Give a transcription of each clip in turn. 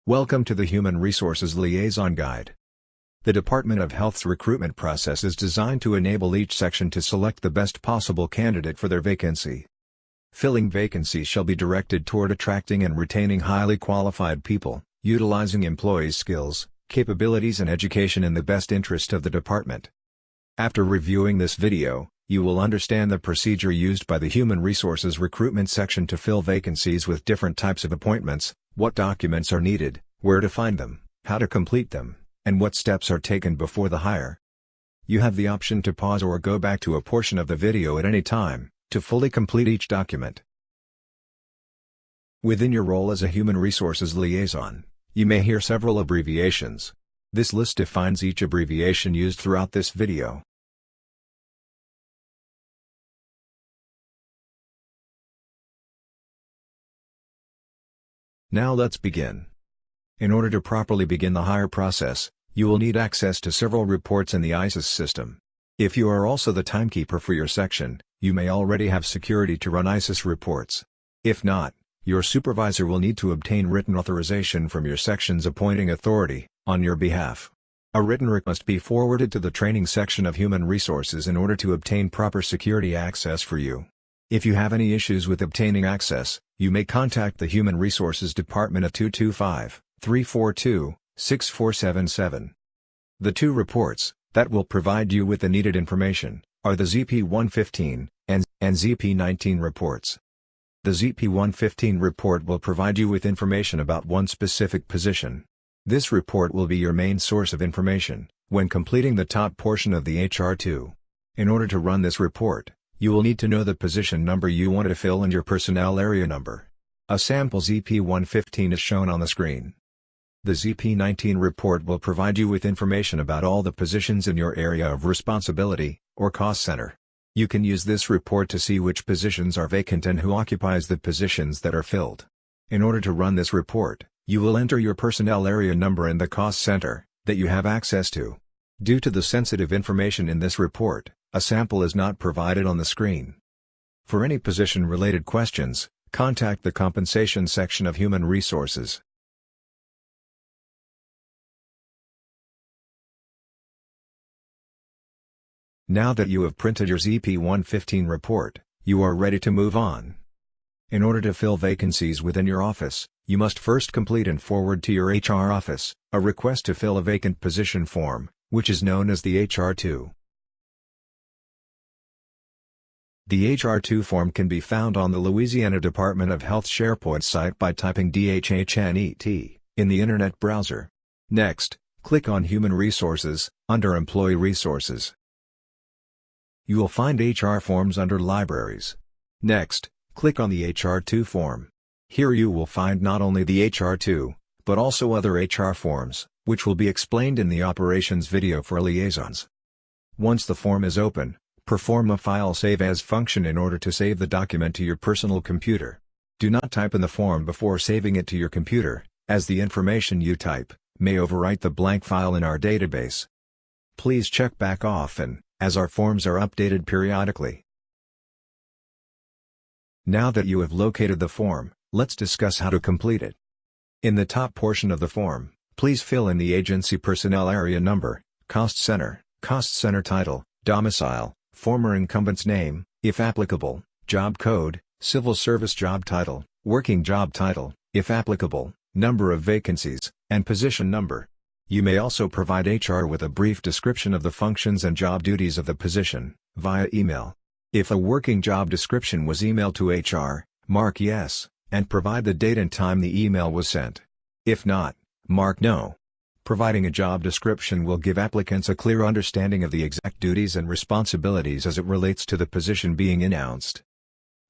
Welcome to the Human Resources Liaison Guide. The Department of Health's recruitment process is designed to enable each section to select the best possible candidate for their vacancy. Filling vacancies shall be directed toward attracting and retaining highly qualified people, utilizing employees' skills, capabilities and education in the best interest of the department. After reviewing this video, you will understand the procedure used by the Human Resources Recruitment section to fill vacancies with different types of appointments, what documents are needed, where to find them, how to complete them, and what steps are taken before the hire. You have the option to pause or go back to a portion of the video at any time, to fully complete each document. Within your role as a Human Resources Liaison, you may hear several abbreviations. This list defines each abbreviation used throughout this video. Now let's begin. In order to properly begin the hire process, you will need access to several reports in the ISIS system. If you are also the timekeeper for your section, you may already have security to run ISIS reports. If not, your supervisor will need to obtain written authorization from your section's appointing authority, on your behalf. A written request must be forwarded to the training section of Human Resources in order to obtain proper security access for you. If you have any issues with obtaining access, you may contact the Human Resources Department at 225-342-6477. The two reports that will provide you with the needed information are the ZP-115 and ZP-19 reports. The ZP-115 report will provide you with information about one specific position. This report will be your main source of information when completing the top portion of the HR2. In order to run this report, you will need to know the position number you want to fill and your personnel area number. A sample ZP-115 is shown on the screen. The ZP-19 report will provide you with information about all the positions in your area of responsibility, or cost center. You can use this report to see which positions are vacant and who occupies the positions that are filled. In order to run this report, you will enter your personnel area number and the cost center that you have access to. Due to the sensitive information in this report, a sample is not provided on the screen. For any position-related questions, contact the Compensation section of Human Resources. Now that you have printed your ZP-115 report, you are ready to move on. In order to fill vacancies within your office, you must first complete and forward to your HR office a request to fill a vacant position form, which is known as the HR2. The HR2 form can be found on the Louisiana Department of Health SharePoint site by typing DHHNET in the Internet browser. Next, click on Human Resources, under Employee Resources. You will find HR forms under Libraries. Next, click on the HR2 form. Here you will find not only the HR2, but also other HR forms, which will be explained in the operations video for liaisons. Once the form is open, perform a file save as function in order to save the document to your personal computer. Do not type in the form before saving it to your computer, as the information you type may overwrite the blank file in our database. Please check back often, as our forms are updated periodically. Now that you have located the form, let's discuss how to complete it. In the top portion of the form, please fill in the agency personnel area number, cost center title, domicile, former incumbent's name, if applicable, job code, civil service job title, working job title, if applicable, number of vacancies, and position number. You may also provide HR with a brief description of the functions and job duties of the position, via email. If a working job description was emailed to HR, mark yes, and provide the date and time the email was sent. If not, mark no. Providing a job description will give applicants a clear understanding of the exact duties and responsibilities as it relates to the position being announced.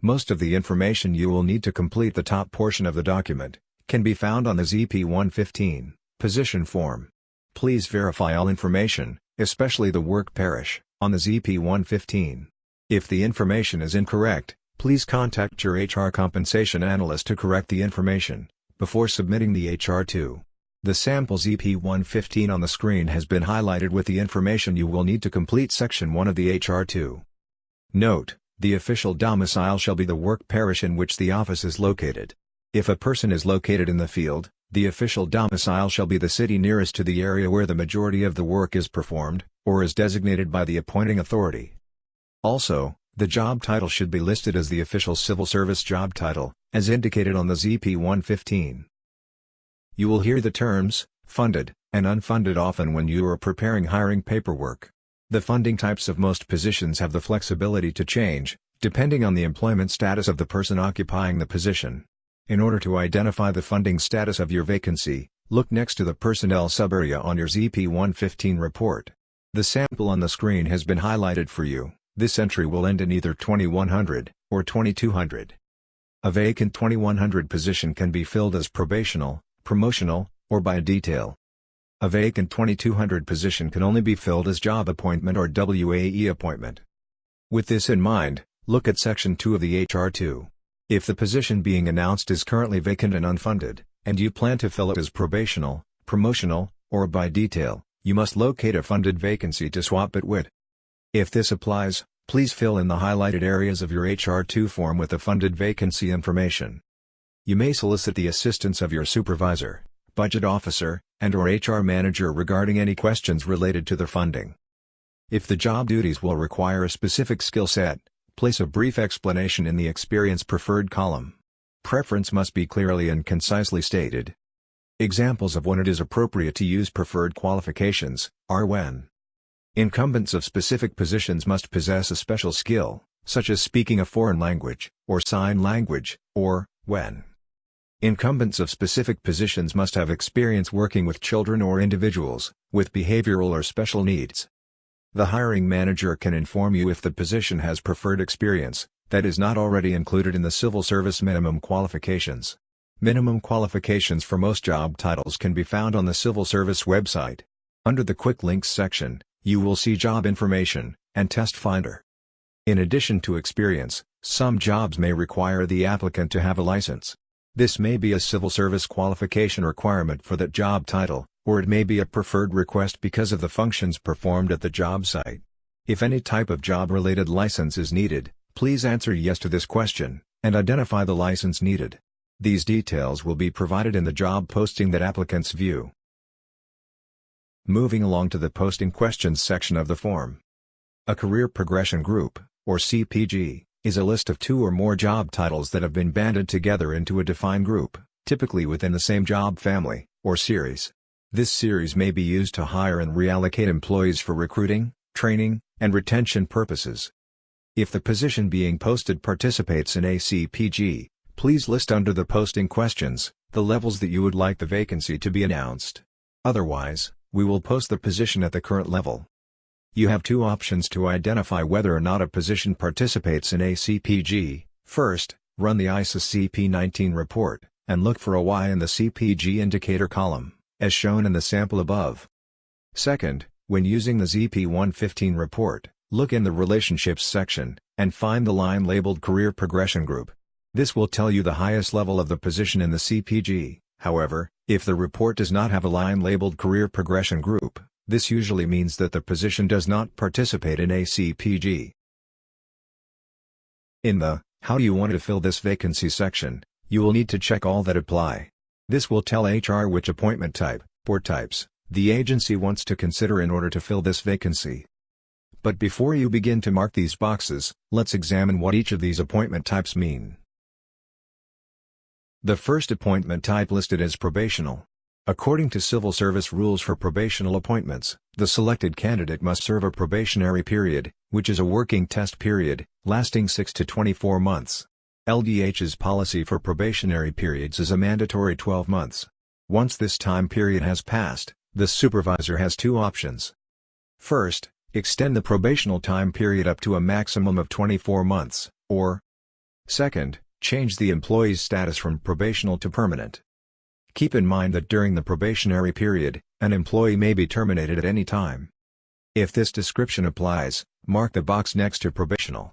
Most of the information you will need to complete the top portion of the document can be found on the ZP-115 position form. Please verify all information, especially the work parish, on the ZP-115. If the information is incorrect, please contact your HR compensation analyst to correct the information before submitting the HR2. The sample ZP-115 on the screen has been highlighted with the information you will need to complete Section 1 of the HR2. Note: the official domicile shall be the work parish in which the office is located. If a person is located in the field, The official domicile shall be the city nearest to the area where the majority of the work is performed, or is designated by the appointing authority. Also, the job title should be listed as the official civil service job title, as indicated on the ZP 115. You will hear the terms, funded, and unfunded often when you are preparing hiring paperwork. The funding types of most positions have the flexibility to change, depending on the employment status of the person occupying the position. In order to identify the funding status of your vacancy, look next to the personnel subarea on your ZP 115 report. The sample on the screen has been highlighted for you. This entry will end in either 2100 or 2200. A vacant 2100 position can be filled as probational, promotional, or by detail. A vacant 2200 position can only be filled as job appointment or WAE appointment. With this in mind, look at Section 2 of the HR2. If the position being announced is currently vacant and unfunded, and you plan to fill it as probational, promotional, or by detail, you must locate a funded vacancy to swap it with. If this applies, please fill in the highlighted areas of your HR2 form with the funded vacancy information. You may solicit the assistance of your supervisor, budget officer, and/or HR manager regarding any questions related to the funding. If the job duties will require a specific skill set, place a brief explanation in the experience preferred column. Preference must be clearly and concisely stated. Examples of when it is appropriate to use preferred qualifications are when incumbents of specific positions must possess a special skill, such as speaking a foreign language, or sign language, or when incumbents of specific positions must have experience working with children or individuals with behavioral or special needs. The hiring manager can inform you if the position has preferred experience that is not already included in the civil service minimum qualifications. Minimum qualifications for most job titles can be found on the Civil Service website. Under the Quick Links section, you will see Job Information and Test Finder. In addition to experience, some jobs may require the applicant to have a license. This may be a civil service qualification requirement for that job title, or it may be a preferred request because of the functions performed at the job site. If any type of job-related license is needed, please answer yes to this question, and identify the license needed. These details will be provided in the job posting that applicants view. Moving along to the posting questions section of the form. A career progression group, or CPG, is a list of 2 or more job titles that have been banded together into a defined group, typically within the same job family, or series. This series may be used to hire and reallocate employees for recruiting, training, and retention purposes. If the position being posted participates in a CPG, please list under the posting questions the levels that you would like the vacancy to be announced. Otherwise, we will post the position at the current level. You have 2 options to identify whether or not a position participates in a CPG. First, run the ISIS CP19 report, and look for a Y in the CPG indicator column, as shown in the sample above. Second, when using the ZP115 report, look in the Relationships section, and find the line labeled Career Progression Group. This will tell you the highest level of the position in the CPG. However, if the report does not have a line labeled Career Progression Group, this usually means that the position does not participate in a CPG. In the How do you want to fill this vacancy section, you will need to check all that apply. This will tell HR which appointment type, or types, the agency wants to consider in order to fill this vacancy. But before you begin to mark these boxes, let's examine what each of these appointment types mean. The first appointment type listed is probational. According to civil service rules for probational appointments, the selected candidate must serve a probationary period, which is a working test period, lasting 6 to 24 months. LDH's policy for probationary periods is a mandatory 12 months. Once this time period has passed, the supervisor has 2 options. First, extend the probational time period up to a maximum of 24 months, or second, change the employee's status from probational to permanent. Keep in mind that during the probationary period, an employee may be terminated at any time. If this description applies, mark the box next to probational.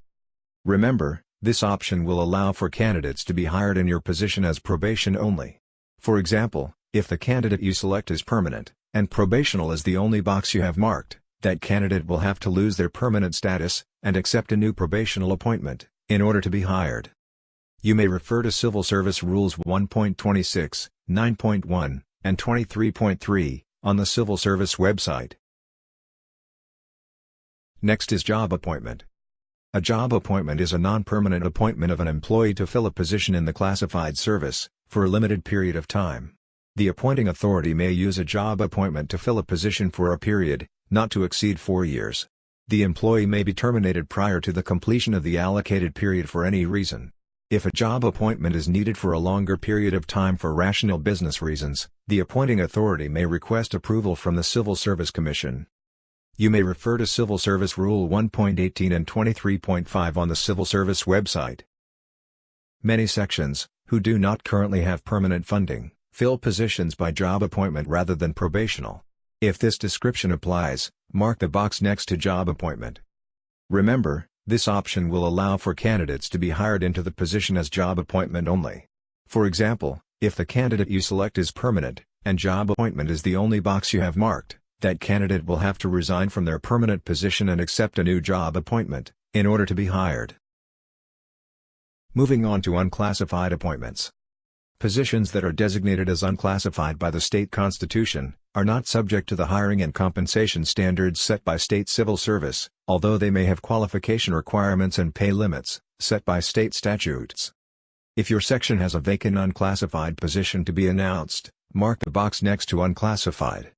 Remember, this option will allow for candidates to be hired in your position as probation only. For example, if the candidate you select is permanent, and probational is the only box you have marked, that candidate will have to lose their permanent status, and accept a new probational appointment, in order to be hired. You may refer to Civil Service Rules 1.26, 9.1, and 23.3 on the Civil Service website. Next is job appointment. A job appointment is a non-permanent appointment of an employee to fill a position in the classified service, for a limited period of time. The appointing authority may use a job appointment to fill a position for a period, not to exceed 4 years. The employee may be terminated prior to the completion of the allocated period for any reason. If a job appointment is needed for a longer period of time for rational business reasons, the appointing authority may request approval from the Civil Service Commission. You may refer to Civil Service Rule 1.18 and 23.5 on the Civil Service website. Many sections, who do not currently have permanent funding, fill positions by job appointment rather than probational. If this description applies, mark the box next to job appointment. Remember, this option will allow for candidates to be hired into the position as job appointment only. For example, if the candidate you select is permanent, and job appointment is the only box you have marked, that candidate will have to resign from their permanent position and accept a new job appointment, in order to be hired. Moving on to unclassified appointments. Positions that are designated as unclassified by the state constitution, are not subject to the hiring and compensation standards set by state civil service, although they may have qualification requirements and pay limits, set by state statutes. If your section has a vacant unclassified position to be announced, mark the box next to unclassified.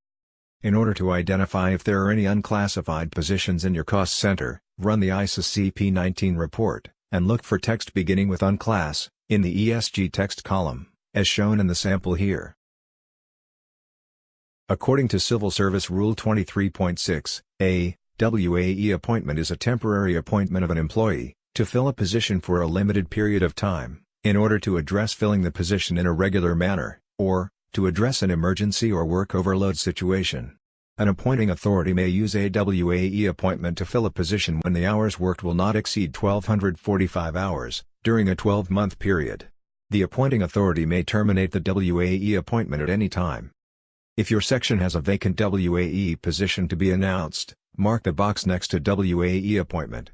In order to identify if there are any unclassified positions in your cost center, run the ISA CP19 report, and look for text beginning with unclass, in the ESG text column, as shown in the sample here. According to Civil Service Rule 23.6, a WAE appointment is a temporary appointment of an employee, to fill a position for a limited period of time, in order to address filling the position in a regular manner, or, to address an emergency or work overload situation. An appointing authority may use a WAE appointment to fill a position when the hours worked will not exceed 1,245 hours, during a 12-month period. The appointing authority may terminate the WAE appointment at any time. If your section has a vacant WAE position to be announced, mark the box next to WAE appointment.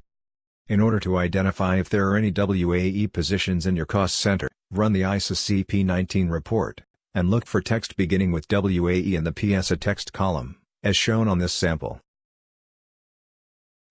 In order to identify if there are any WAE positions in your cost center, run the ISA CP19 report, and look for text beginning with WAE in the PSA text column, as shown on this sample.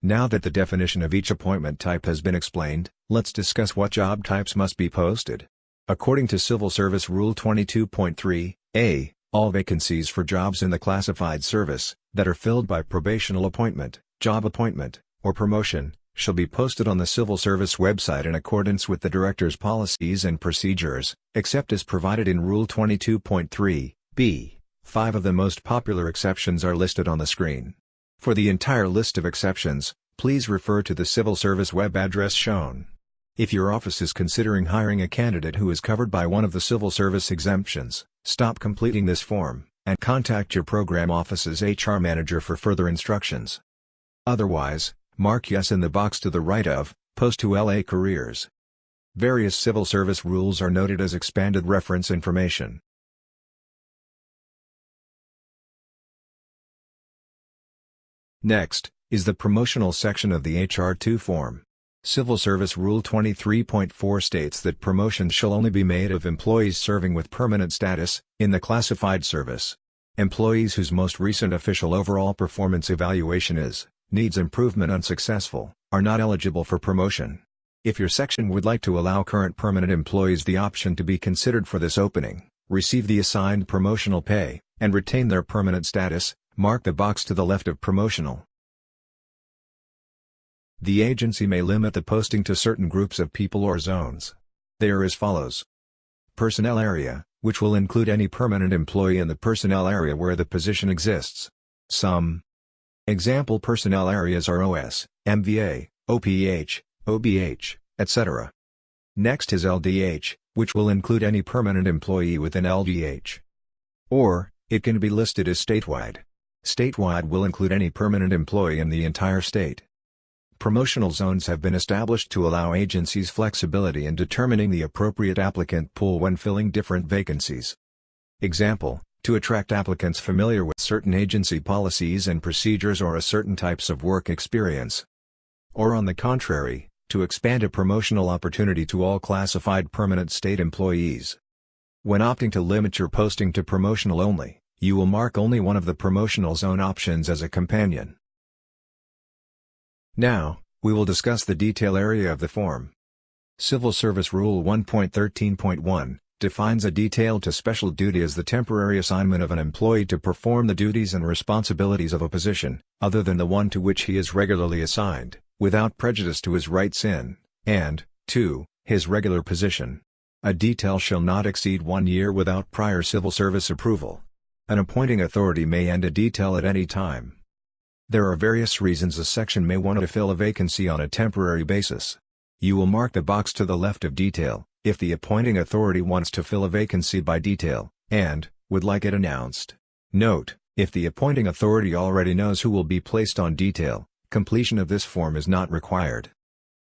Now that the definition of each appointment type has been explained, let's discuss what job types must be posted. According to Civil Service Rule 22.3, a, all vacancies for jobs in the classified service, that are filled by probational appointment, job appointment, or promotion, shall be posted on the Civil Service website in accordance with the Director's policies and procedures, except as provided in Rule 22.3, b. 5 of the most popular exceptions are listed on the screen. For the entire list of exceptions, please refer to the Civil Service web address shown. If your office is considering hiring a candidate who is covered by one of the Civil Service exemptions, stop completing this form, and contact your program office's HR manager for further instructions. Otherwise, mark yes in the box to the right of Post to LA Careers. Various civil service rules are noted as expanded reference information. Next, is the promotional section of the HR2 form. Civil Service Rule 23.4 states that promotions shall only be made of employees serving with permanent status, in the classified service. Employees whose most recent official overall performance evaluation needs improvement unsuccessful, are not eligible for promotion. If your section would like to allow current permanent employees the option to be considered for this opening, receive the assigned promotional pay, and retain their permanent status, mark the box to the left of promotional. The agency may limit the posting to certain groups of people or zones. They are as follows. Personnel area, which will include any permanent employee in the personnel area where the position exists. Some example personnel areas are OS, MVA, OPH, OBH, etc. Next is LDH, which will include any permanent employee within LDH. Or, it can be listed as statewide. Statewide will include any permanent employee in the entire state. Promotional zones have been established to allow agencies flexibility in determining the appropriate applicant pool when filling different vacancies. Example, to attract applicants familiar with certain agency policies and procedures or a certain types of work experience. Or on the contrary, to expand a promotional opportunity to all classified permanent state employees. When opting to limit your posting to promotional only, you will mark only one of the promotional zone options as a companion. Now, we will discuss the detail area of the form. Civil Service Rule 1.13.1 defines a detail to special duty as the temporary assignment of an employee to perform the duties and responsibilities of a position, other than the one to which he is regularly assigned, without prejudice to his rights in, and, 2, his regular position. A detail shall not exceed 1 year without prior civil service approval. An appointing authority may end a detail at any time. There are various reasons a section may want to fill a vacancy on a temporary basis. You will mark the box to the left of detail, if the appointing authority wants to fill a vacancy by detail, and would like it announced. Note, if the appointing authority already knows who will be placed on detail, completion of this form is not required.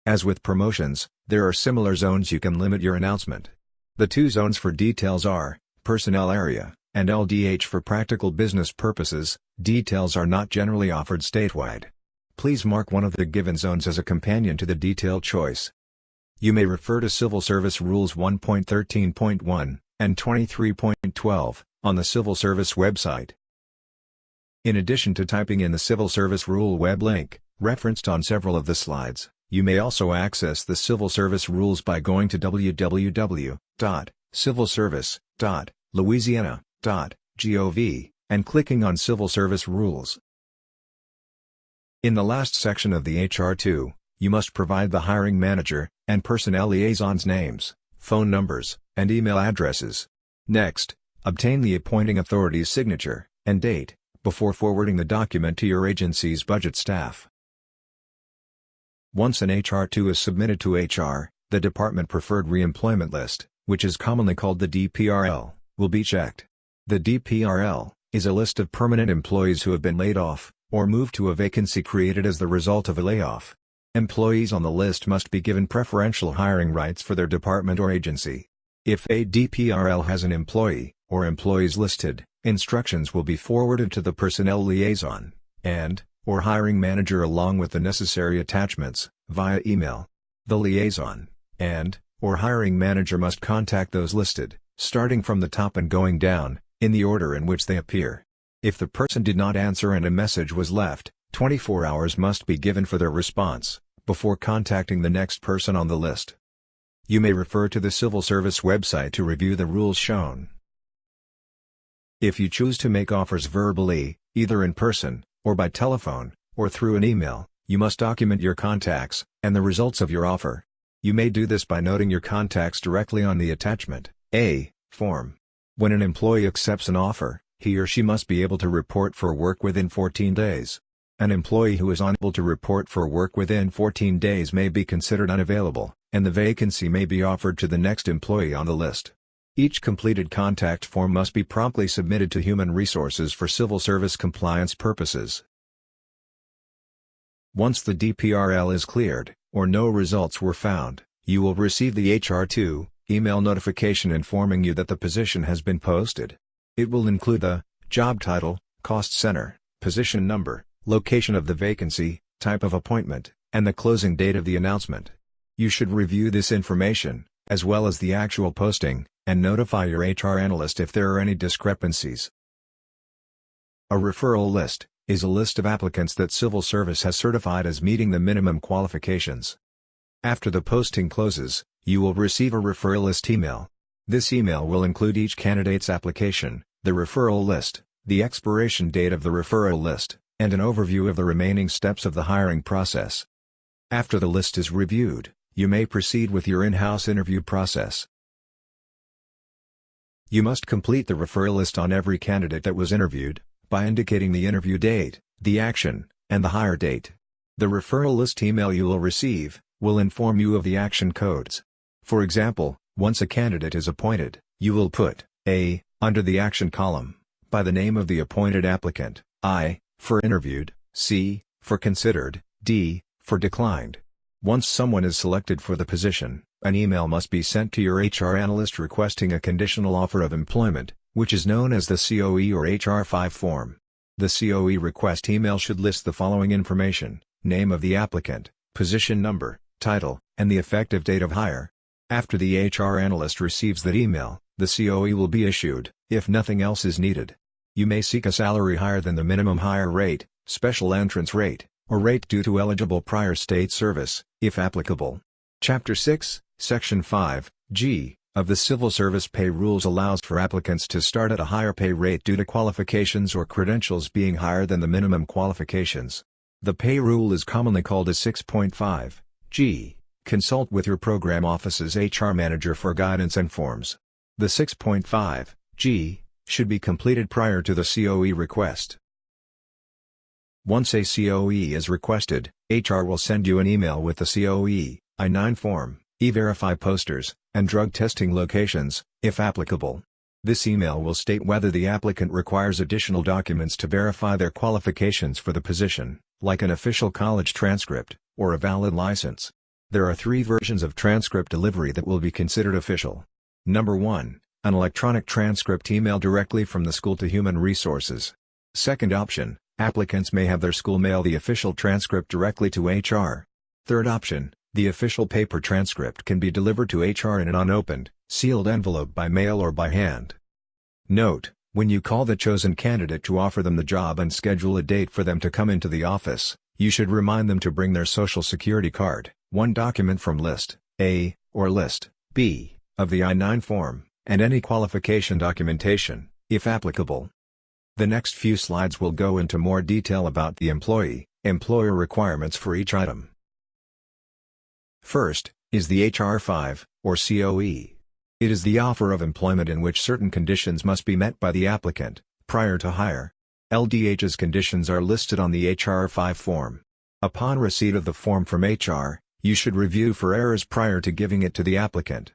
As with promotions, there are similar zones you can limit your announcement. The two zones for details are personnel area and LDH. For practical business purposes, details are not generally offered statewide. Please mark one of the given zones as a companion to the detail choice. You may refer to Civil Service Rules 1.13.1 and 23.12 on the Civil Service website. In addition to typing in the Civil Service Rule web link, referenced on several of the slides, you may also access the Civil Service Rules by going to www.civilservice.louisiana.gov and clicking on Civil Service Rules. In the last section of the HR 2, you must provide the hiring manager and personnel liaisons' names, phone numbers, and email addresses. Next, obtain the appointing authority's signature and date before forwarding the document to your agency's budget staff. Once an HR 2 is submitted to HR, the Department Preferred Reemployment List, which is commonly called the DPRL, will be checked. The DPRL is a list of permanent employees who have been laid off, or moved to a vacancy created as the result of a layoff. Employees on the list must be given preferential hiring rights for their department or agency. If a DPRL has an employee, or employees listed, instructions will be forwarded to the personnel liaison, or hiring manager along with the necessary attachments, via email. The liaison, or hiring manager must contact those listed, starting from the top and going down, in the order in which they appear. If the person did not answer and a message was left, 24 hours must be given for their response, before contacting the next person on the list. You may refer to the Civil Service website to review the rules shown. If you choose to make offers verbally, either in person, or by telephone, or through an email, you must document your contacts, and the results of your offer. You may do this by noting your contacts directly on the attachment A form. When an employee accepts an offer, he or she must be able to report for work within 14 days. An employee who is unable to report for work within 14 days may be considered unavailable, and the vacancy may be offered to the next employee on the list. Each completed contact form must be promptly submitted to Human Resources for civil service compliance purposes. Once the DPRL is cleared, or no results were found, you will receive the HR2 email notification informing you that the position has been posted. It will include the job title, cost center, position number, location of the vacancy, type of appointment, and the closing date of the announcement. You should review this information, as well as the actual posting, and notify your HR analyst if there are any discrepancies. A referral list is a list of applicants that Civil Service has certified as meeting the minimum qualifications. After the posting closes, you will receive a referral list email. This email will include each candidate's application, the referral list, the expiration date of the referral list, and an overview of the remaining steps of the hiring process. After the list is reviewed, you may proceed with your in-house interview process. You must complete the referral list on every candidate that was interviewed, by indicating the interview date, the action, and the hire date. The referral list email you will receive will inform you of the action codes. For example, once a candidate is appointed, you will put A under the action column, by the name of the appointed applicant, I for interviewed, C for considered, D for declined. Once someone is selected for the position, an email must be sent to your HR analyst requesting a conditional offer of employment, which is known as the COE or HR5 form. The COE request email should list the following information: name of the applicant, position number, title, and the effective date of hire. After the HR analyst receives that email, the COE will be issued, if nothing else is needed. You may seek a salary higher than the minimum hire rate, special entrance rate, or rate due to eligible prior state service, if applicable. Chapter 6, Section 5, G, of the Civil Service Pay Rules allows for applicants to start at a higher pay rate due to qualifications or credentials being higher than the minimum qualifications. The pay rule is commonly called a 6.5, G. Consult with your program office's HR manager for guidance and forms. The 6.5, G, should be completed prior to the COE request. Once a COE is requested, HR will send you an email with the COE, I-9 form, E-Verify posters, and drug testing locations, if applicable. This email will state whether the applicant requires additional documents to verify their qualifications for the position, like an official college transcript, or a valid license. There are 3 versions of transcript delivery that will be considered official. Number 1, an electronic transcript email directly from the school to Human Resources. Second option, applicants may have their school mail the official transcript directly to HR. Third option, the official paper transcript can be delivered to HR in an unopened, sealed envelope by mail or by hand. Note: when you call the chosen candidate to offer them the job and schedule a date for them to come into the office, you should remind them to bring their Social Security card, one document from List A, or List B, of the I-9 form, and any qualification documentation, if applicable. The next few slides will go into more detail about the employer requirements for each item. First, is the HR-5, or COE. It is the offer of employment in which certain conditions must be met by the applicant, prior to hire. LDH's conditions are listed on the HR-5 form. Upon receipt of the form from HR, you should review for errors prior to giving it to the applicant.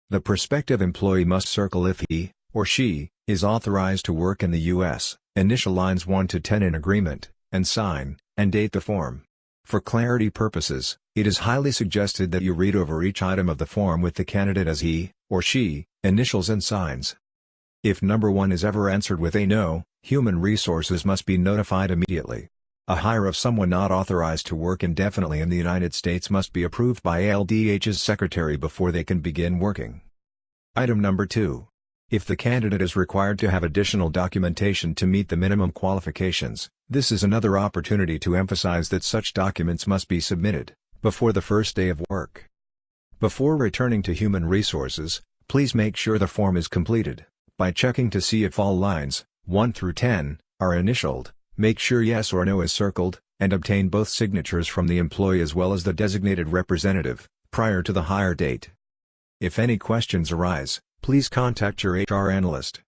The prospective employee must circle if he, or she, is authorized to work in the U.S., initial lines 1 to 10 in agreement, and sign, and date the form. For clarity purposes, it is highly suggested that you read over each item of the form with the candidate as he, or she, initials and signs. If number 1 is ever answered with a no, Human Resources must be notified immediately. A hire of someone not authorized to work indefinitely in the United States must be approved by LDH's secretary before they can begin working. Item number 2. If the candidate is required to have additional documentation to meet the minimum qualifications, this is another opportunity to emphasize that such documents must be submitted before the first day of work. Before returning to Human Resources, please make sure the form is completed by checking to see if all lines, 1 through 10, are initialed, make sure yes or no is circled, and obtain both signatures from the employee as well as the designated representative, prior to the hire date. If any questions arise, please contact your HR analyst.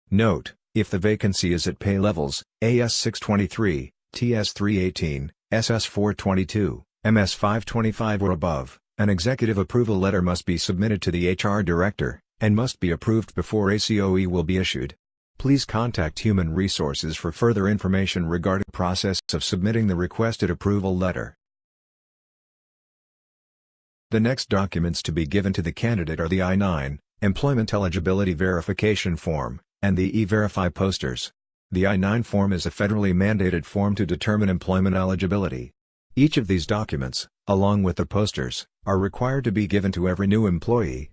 Note: if the vacancy is at pay levels AS 623, TS 318, SS 422, MS 525 or above, an executive approval letter must be submitted to the HR director, and must be approved before a COE will be issued. Please contact Human Resources for further information regarding the process of submitting the requested approval letter. The next documents to be given to the candidate are the I-9, Employment Eligibility Verification Form, and the E-Verify posters. The I-9 form is a federally mandated form to determine employment eligibility. Each of these documents, along with the posters, are required to be given to every new employee.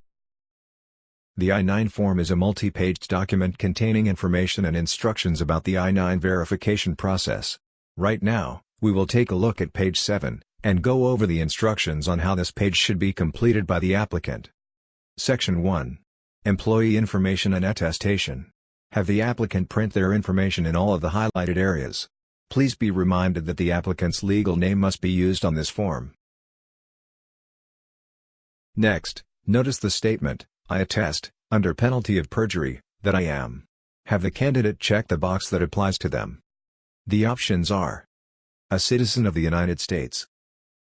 The I-9 form is a multi-paged document containing information and instructions about the I-9 verification process. Right now, we will take a look at page 7, and go over the instructions on how this page should be completed by the applicant. Section 1. Employee Information and Attestation. Have the applicant print their information in all of the highlighted areas. Please be reminded that the applicant's legal name must be used on this form. Next, notice the statement, I attest, under penalty of perjury, that I am. Have the candidate check the box that applies to them. The options are: a citizen of the United States,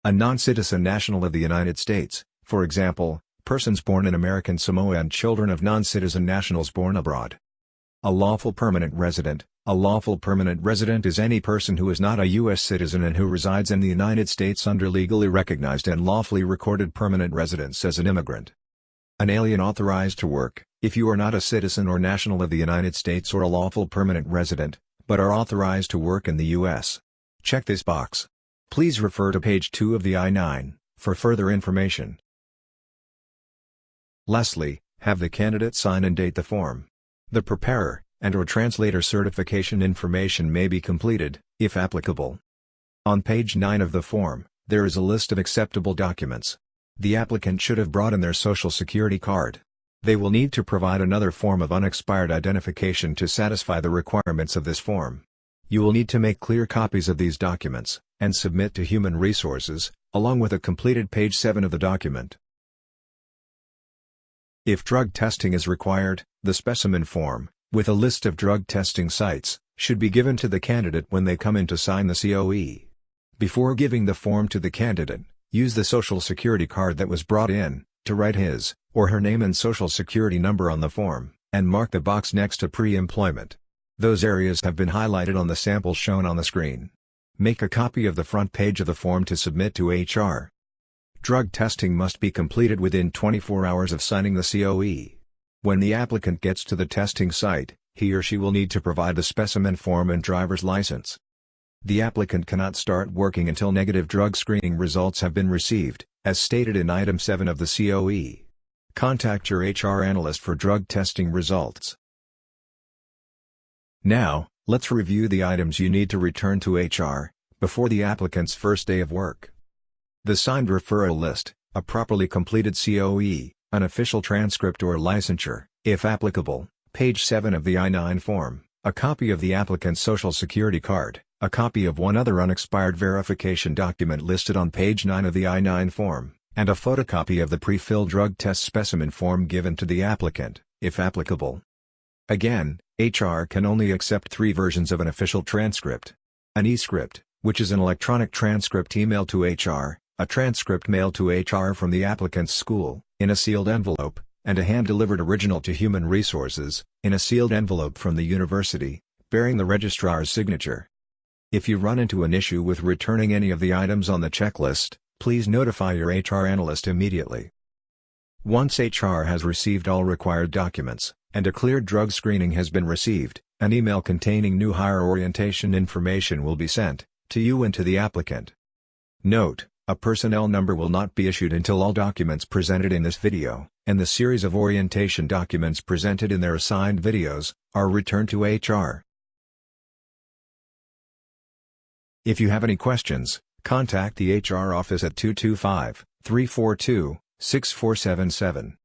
a non-citizen national of the United States, for example, persons born in American Samoa and children of non-citizen nationals born abroad. A lawful permanent resident. A lawful permanent resident is any person who is not a U.S. citizen and who resides in the United States under legally recognized and lawfully recorded permanent residence as an immigrant. An alien authorized to work, if you are not a citizen or national of the United States or a lawful permanent resident, but are authorized to work in the U.S. Check this box. Please refer to page 2 of the I-9 for further information. Lastly, have the candidate sign and date the form. The preparer and/or translator certification information may be completed, if applicable. On page 9 of the form, there is a list of acceptable documents. The applicant should have brought in their Social Security card. They will need to provide another form of unexpired identification to satisfy the requirements of this form. You will need to make clear copies of these documents, and submit to Human Resources, along with a completed page 7 of the document. If drug testing is required, the specimen form, with a list of drug testing sites, should be given to the candidate when they come in to sign the COE. Before giving the form to the candidate, use the Social Security card that was brought in, to write his or her name and Social Security number on the form, and mark the box next to pre-employment. Those areas have been highlighted on the sample shown on the screen. Make a copy of the front page of the form to submit to HR. Drug testing must be completed within 24 hours of signing the COE. When the applicant gets to the testing site, he or she will need to provide the specimen form and driver's license. The applicant cannot start working until negative drug screening results have been received, as stated in Item 7 of the COE. Contact your HR analyst for drug testing results. Now, let's review the items you need to return to HR before the applicant's first day of work. The signed referral list, a properly completed COE, an official transcript or licensure, if applicable, page 7 of the I-9 form, a copy of the applicant's Social Security card, a copy of one other unexpired verification document listed on page 9 of the I-9 form, and a photocopy of the pre-filled drug test specimen form given to the applicant, if applicable. Again, HR can only accept 3 versions of an official transcript: an e-script, which is an electronic transcript emailed to HR, a transcript mailed to HR from the applicant's school, in a sealed envelope, and a hand-delivered original to Human Resources, in a sealed envelope from the university, bearing the registrar's signature. If you run into an issue with returning any of the items on the checklist, please notify your HR analyst immediately. Once HR has received all required documents, and a cleared drug screening has been received, an email containing new hire orientation information will be sent, to you and to the applicant. Note: a personnel number will not be issued until all documents presented in this video, and the series of orientation documents presented in their assigned videos, are returned to HR. If you have any questions, contact the HR office at 225-342-6477.